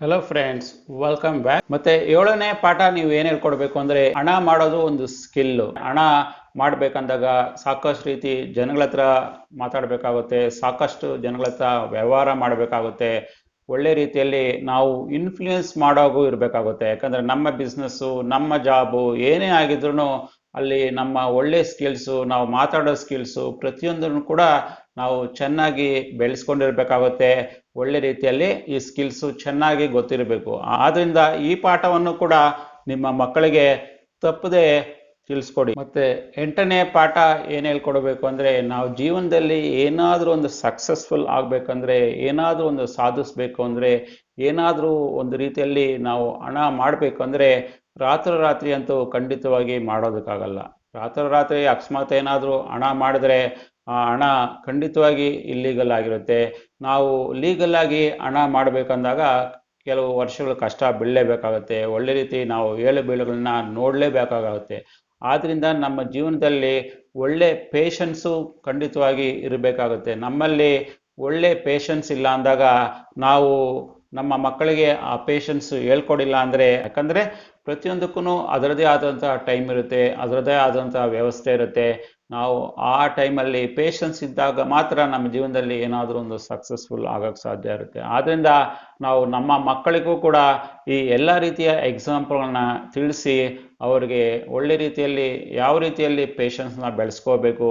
Hello friends, welcome back. ಮತ್ತೆ 7ನೇ ಪಾಠ ನೀವು ಏನ್ ಹೇಳ್ಕೊಡ್ಬೇಕು ಅಂದ್ರೆ, ಹಣ ಮಾಡೋದು ಒಂದು ಸ್ಕಿಲ್. ಹಣ ಮಾಡ್ಬೇಕಂದಾಗ ಸಾಕಷ್ಟು ರೀತಿ ಜನಗಳ ಹತ್ರ ಮಾತಾಡ್ಬೇಕಾಗುತ್ತೆ, ಸಾಕಷ್ಟು ಜನಗಳ ಹತ್ರ ವ್ಯವಹಾರ ಮಾಡಬೇಕಾಗುತ್ತೆ, ಒಳ್ಳೆ ರೀತಿಯಲ್ಲಿ ನಾವು ಇನ್ಫ್ಲೂಯೆನ್ಸ್ ಮಾಡೋಗೂ ಇರಬೇಕಾಗುತ್ತೆ. ಯಾಕಂದ್ರೆ ನಮ್ಮ ಬಿಸ್ನೆಸ್ಸು, ನಮ್ಮ ಜಾಬು ಏನೇ ಆಗಿದ್ರು ಅಲ್ಲಿ ನಮ್ಮ ಒಳ್ಳೆ ಸ್ಕಿಲ್ಸು, ನಾವು ಮಾತಾಡೋ ಸ್ಕಿಲ್ಸು ಪ್ರತಿಯೊಂದನ್ನು ಕೂಡ ನಾವು ಚೆನ್ನಾಗಿ ಬೆಳೆಸ್ಕೊಂಡಿರ್ಬೇಕಾಗುತ್ತೆ. ಒಳ್ಳೆ ರೀತಿಯಲ್ಲಿ ಈ ಸ್ಕಿಲ್ಸು ಚೆನ್ನಾಗಿ ಗೊತ್ತಿರಬೇಕು. ಆದ್ರಿಂದ ಈ ಪಾಠವನ್ನು ಕೂಡ ನಿಮ್ಮ ಮಕ್ಕಳಿಗೆ ತಪ್ಪದೆ ತಿಳಿಸ್ಕೊಡಿ. ಮತ್ತೆ 8ನೇ ಪಾಠ ಏನು ಹೇಳ್ಕೊಡ್ಬೇಕು ಅಂದ್ರೆ, ನಾವು ಜೀವನದಲ್ಲಿ ಏನಾದರೂ ಒಂದು ಸಕ್ಸಸ್ಫುಲ್ ಆಗ್ಬೇಕಂದ್ರೆ, ಏನಾದರೂ ಒಂದು ಸಾಧಿಸ್ಬೇಕು ಅಂದ್ರೆ, ಏನಾದರೂ ಒಂದು ರೀತಿಯಲ್ಲಿ ನಾವು ಹಣ ಮಾಡಬೇಕಂದ್ರೆ ರಾತ್ರಿ ಅಂತೂ ಖಂಡಿತವಾಗಿ ಮಾಡೋದಕ್ಕಾಗಲ್ಲ. ರಾತ್ರಿ ಅಕಸ್ಮಾತ್ ಏನಾದರೂ ಹಣ ಮಾಡಿದ್ರೆ ಆ ಹಣ ಖಂಡಿತವಾಗಿ ಇಲ್ಲೀಗಲ್ ಆಗಿರುತ್ತೆ. ನಾವು ಲೀಗಲ್ ಆಗಿ ಹಣ ಮಾಡಬೇಕಂದಾಗ ಕೆಲವು ವರ್ಷಗಳು ಕಷ್ಟ ಬೀಳಲೇಬೇಕಾಗುತ್ತೆ. ಒಳ್ಳೆ ರೀತಿ ನಾವು ಏಳು ಬೀಳುಗಳನ್ನ ನೋಡಲೇಬೇಕಾಗುತ್ತೆ. ಆದ್ರಿಂದ ನಮ್ಮ ಜೀವನದಲ್ಲಿ ಒಳ್ಳೆ ಪೇಷನ್ಸು ಖಂಡಿತವಾಗಿ ಇರಬೇಕಾಗುತ್ತೆ. ನಮ್ಮಲ್ಲಿ ಒಳ್ಳೆ ಪೇಷನ್ಸ್ ಇಲ್ಲ ಅಂದಾಗ ನಾವು ನಮ್ಮ ಮಕ್ಕಳಿಗೆ ಆ ಪೇಷನ್ಸ್ ಹೇಳ್ಕೊಡಿಲ್ಲ ಅಂದರೆ, ಯಾಕಂದರೆ ಪ್ರತಿಯೊಂದಕ್ಕೂ ಅದರದೇ ಆದಂಥ ಟೈಮ್ ಇರುತ್ತೆ, ಅದರದೇ ಆದಂಥ ವ್ಯವಸ್ಥೆ ಇರುತ್ತೆ. ನಾವು ಆ ಟೈಮಲ್ಲಿ ಪೇಷನ್ಸ್ ಇದ್ದಾಗ ಮಾತ್ರ ನಮ್ಮ ಜೀವನದಲ್ಲಿ ಏನಾದರೂ ಒಂದು ಸಕ್ಸಸ್ಫುಲ್ ಆಗೋಕ್ಕೆ ಸಾಧ್ಯ ಇರುತ್ತೆ. ಆದ್ದರಿಂದ ನಾವು ನಮ್ಮ ಮಕ್ಕಳಿಗೂ ಕೂಡ ಈ ಎಲ್ಲ ರೀತಿಯ ಎಕ್ಸಾಂಪಲ್ಗಳನ್ನ ತಿಳಿಸಿ ಅವರಿಗೆ ಒಳ್ಳೆ ರೀತಿಯಲ್ಲಿ ಯಾವ ರೀತಿಯಲ್ಲಿ ಪೇಷನ್ಸ್ನ ಬೆಳೆಸ್ಕೋಬೇಕು,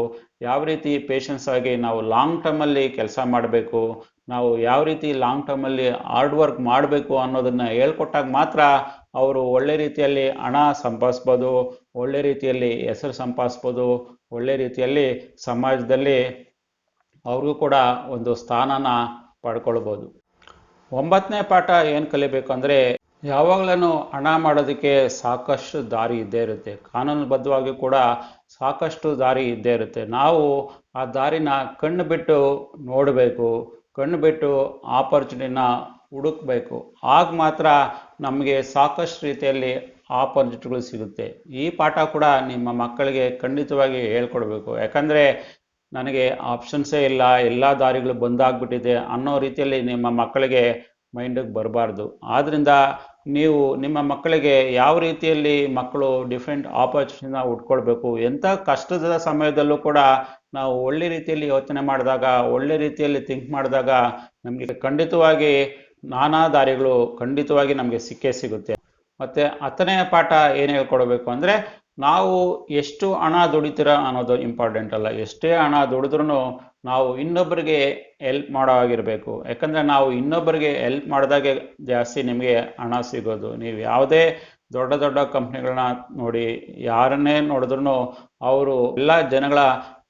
ಯಾವ ರೀತಿ ಪೇಷನ್ಸ್ ಆಗಿ ನಾವು ಲಾಂಗ್ ಟರ್ಮಲ್ಲಿ ಕೆಲಸ ಮಾಡಬೇಕು, ನಾವು ಯಾವ ರೀತಿ ಲಾಂಗ್ ಟರ್ಮಲ್ಲಿ ಹಾರ್ಡ್ ವರ್ಕ್ ಮಾಡಬೇಕು ಅನ್ನೋದನ್ನು ಹೇಳ್ಕೊಟ್ಟಾಗ ಮಾತ್ರ ಅವರು ಒಳ್ಳೆ ರೀತಿಯಲ್ಲಿ ಹಣ ಸಂಪಾದಿಸ್ಬೋದು, ಒಳ್ಳೆ ರೀತಿಯಲ್ಲಿ ಹೆಸರು ಸಂಪಾದಿಸ್ಬೋದು, ಒಳ್ಳೆ ರೀತಿಯಲ್ಲಿ ಸಮಾಜದಲ್ಲಿ ಅವ್ರಿಗೂ ಕೂಡ ಒಂದು ಸ್ಥಾನನ ಪಡ್ಕೊಳ್ಬೋದು. 9ನೇ ಪಾಠ ಏನು ಕಲಿಬೇಕು ಅಂದರೆ, ಯಾವಾಗಲೂ ಹಣ ಮಾಡೋದಕ್ಕೆ ಸಾಕಷ್ಟು ದಾರಿ ಇದ್ದೇ ಇರುತ್ತೆ. ಕಾನೂನುಬದ್ಧವಾಗಿ ಕೂಡ ಸಾಕಷ್ಟು ದಾರಿ ಇದ್ದೇ ಇರುತ್ತೆ. ನಾವು ಆ ದಾರಿನ ಕಣ್ಣು ಬಿಟ್ಟು ನೋಡಬೇಕು, ಕಣ್ಣು ಬಿಟ್ಟು ಆಪರ್ಚುನಿಟಿನ ಹುಡುಕ್ಬೇಕು. ಆಗ ಮಾತ್ರ ನಮಗೆ ಸಾಕಷ್ಟು ರೀತಿಯಲ್ಲಿ ಆಪರ್ಚುನಿಟಿಗಳು ಸಿಗುತ್ತೆ. ಈ ಪಾಠ ಕೂಡ ನಿಮ್ಮ ಮಕ್ಕಳಿಗೆ ಖಂಡಿತವಾಗಿ ಹೇಳ್ಕೊಡ್ಬೇಕು. ಯಾಕಂದರೆ ನನಗೆ ಆಪ್ಷನ್ಸೇ ಇಲ್ಲ, ಎಲ್ಲ ದಾರಿಗಳು ಬಂದಾಗ್ಬಿಟ್ಟಿದೆ ಅನ್ನೋ ರೀತಿಯಲ್ಲಿ ನಿಮ್ಮ ಮಕ್ಕಳಿಗೆ ಮೈಂಡಿಗೆ ಬರಬಾರ್ದು. ಆದ್ದರಿಂದ ನೀವು ನಿಮ್ಮ ಮಕ್ಕಳಿಗೆ ಯಾವ ರೀತಿಯಲ್ಲಿ ಮಕ್ಕಳು ಡಿಫ್ರೆಂಟ್ ಆಪರ್ಚುನಿಟಿನ ಉಟ್ಕೊಳ್ಬೇಕು, ಎಂಥ ಕಷ್ಟದ ಸಮಯದಲ್ಲೂ ಕೂಡ ನಾವು ಒಳ್ಳೆ ರೀತಿಯಲ್ಲಿ ಯೋಚನೆ ಮಾಡಿದಾಗ, ಒಳ್ಳೆ ರೀತಿಯಲ್ಲಿ ಥಿಂಕ್ ಮಾಡಿದಾಗ ನಮಗೆ ಖಂಡಿತವಾಗಿ ನಾನಾ ದಾರಿಗಳು ಖಂಡಿತವಾಗಿ ನಮಗೆ ಸಿಕ್ಕೇ ಸಿಗುತ್ತೆ. ಮತ್ತು 10ನೇ ಪಾಠ ಏನು ಹೇಳ್ಕೊಡ್ಬೇಕು ಅಂದರೆ, ನಾವು ಎಷ್ಟು ಹಣ ದುಡಿತೀರ ಅನ್ನೋದು ಇಂಪಾರ್ಟೆಂಟ್ ಅಲ್ಲ. ಎಷ್ಟೇ ಹಣ ದುಡಿದ್ರೂ ನಾವು ಇನ್ನೊಬ್ಬರಿಗೆ ಹೆಲ್ಪ್ ಮಾಡೋ ಆಗಿರಬೇಕು. ಯಾಕಂದರೆ ನಾವು ಇನ್ನೊಬ್ಬರಿಗೆ ಹೆಲ್ಪ್ ಮಾಡಿದಾಗೆ ಜಾಸ್ತಿ ನಿಮಗೆ ಹಣ ಸಿಗೋದು. ನೀವು ಯಾವುದೇ ದೊಡ್ಡ ದೊಡ್ಡ ಕಂಪ್ನಿಗಳನ್ನ ನೋಡಿ, ಯಾರನ್ನೇ ನೋಡಿದ್ರೂ ಅವರು ಎಲ್ಲ ಜನಗಳ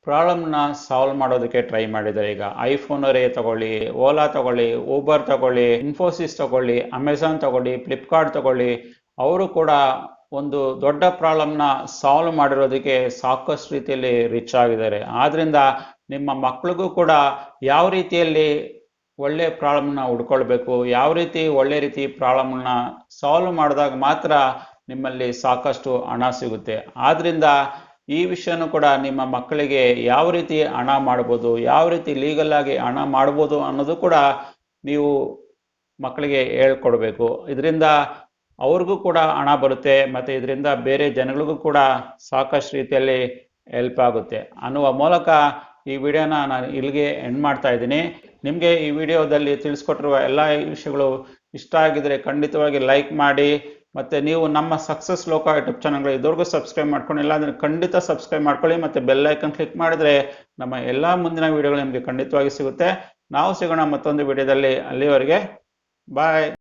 ಪ್ರಾಬ್ಲಮ್ನ ಸಾಲ್ವ್ ಮಾಡೋದಕ್ಕೆ ಟ್ರೈ ಮಾಡಿದ್ದಾರೆ. ಈಗ ಐಫೋನರೇ ತಗೊಳ್ಳಿ, ಓಲಾ ತಗೊಳ್ಳಿ, ಊಬರ್ ತಗೊಳ್ಳಿ, ಇನ್ಫೋಸಿಸ್ ತಗೊಳ್ಳಿ, ಅಮೆಝಾನ್ ತಗೊಳ್ಳಿ, ಫ್ಲಿಪ್ಕಾರ್ಟ್ ತಗೊಳ್ಳಿ, ಅವರು ಕೂಡ ಒಂದು ದೊಡ್ಡ ಪ್ರಾಬ್ಲಮ್ನ ಸಾಲ್ವ್ ಮಾಡಿರೋದಕ್ಕೆ ಸಾಕಷ್ಟು ರೀತಿಯಲ್ಲಿ ರಿಚ್ ಆಗಿದ್ದಾರೆ. ಆದ್ದರಿಂದ ನಿಮ್ಮ ಮಕ್ಕಳಿಗೂ ಕೂಡ ಯಾವ ರೀತಿಯಲ್ಲಿ ಒಳ್ಳೆ ಪ್ರಾಬ್ಲಮ್ನ ಹುಡ್ಕೊಳ್ಬೇಕು, ಯಾವ ರೀತಿ ಒಳ್ಳೆ ರೀತಿ ಪ್ರಾಬ್ಲಮ್ನ ಸಾಲ್ವ್ ಮಾಡಿದಾಗ ಮಾತ್ರ ನಿಮ್ಮಲ್ಲಿ ಸಾಕಷ್ಟು ಹಣ ಸಿಗುತ್ತೆ. ಆದ್ದರಿಂದ ಈ ವಿಷಯನೂ ಕೂಡ ನಿಮ್ಮ ಮಕ್ಕಳಿಗೆ ಯಾವ ರೀತಿ ಹಣ ಮಾಡ್ಬೋದು, ಯಾವ ರೀತಿ ಲೀಗಲ್ ಆಗಿ ಹಣ ಮಾಡ್ಬೋದು ಅನ್ನೋದು ಕೂಡ ನೀವು ಮಕ್ಕಳಿಗೆ ಹೇಳ್ಕೊಡ್ಬೇಕು. ಇದರಿಂದ ಅವ್ರಿಗೂ ಕೂಡ ಹಣ ಬರುತ್ತೆ, ಮತ್ತು ಇದರಿಂದ ಬೇರೆ ಜನಗಳಿಗೂ ಕೂಡ ಸಾಕಷ್ಟು ರೀತಿಯಲ್ಲಿ ಹೆಲ್ಪ್ ಆಗುತ್ತೆ ಅನ್ನುವ ಮೂಲಕ ಈ ವಿಡಿಯೋನ ನಾನು ಇಲ್ಲಿಗೆ ಎಂಡ್ ಮಾಡ್ತಾ ಇದ್ದೀನಿ. ನಿಮಗೆ ಈ ವಿಡಿಯೋದಲ್ಲಿ ತಿಳಿಸ್ಕೊಟ್ಟಿರುವ ಎಲ್ಲ ವಿಷಯಗಳು ಇಷ್ಟ ಆಗಿದ್ರೆ ಖಂಡಿತವಾಗಿ ಲೈಕ್ ಮಾಡಿ. ಮತ್ತು ನೀವು ನಮ್ಮ ಸಕ್ಸಸ್ ಲೋಕ ಯೂಟ್ಯೂಬ್ ಚಾನಲ್ಗಳು ಇದುವರೆಗೂ ಸಬ್ಸ್ಕ್ರೈಬ್ ಮಾಡ್ಕೊಂಡಿಲ್ಲ ಅಂದರೆ ಖಂಡಿತ ಸಬ್ಸ್ಕ್ರೈಬ್ ಮಾಡ್ಕೊಳ್ಳಿ. ಮತ್ತು ಬೆಲ್ ಐಕನ್ ಕ್ಲಿಕ್ ಮಾಡಿದ್ರೆ ನಮ್ಮ ಎಲ್ಲ ಮುಂದಿನ ವಿಡಿಯೋಗಳು ನಿಮಗೆ ಖಂಡಿತವಾಗಿ ಸಿಗುತ್ತೆ. ನಾವು ಸಿಗೋಣ ಮತ್ತೊಂದು ವಿಡಿಯೋದಲ್ಲಿ. ಅಲ್ಲಿವರೆಗೆ ಬಾಯ್.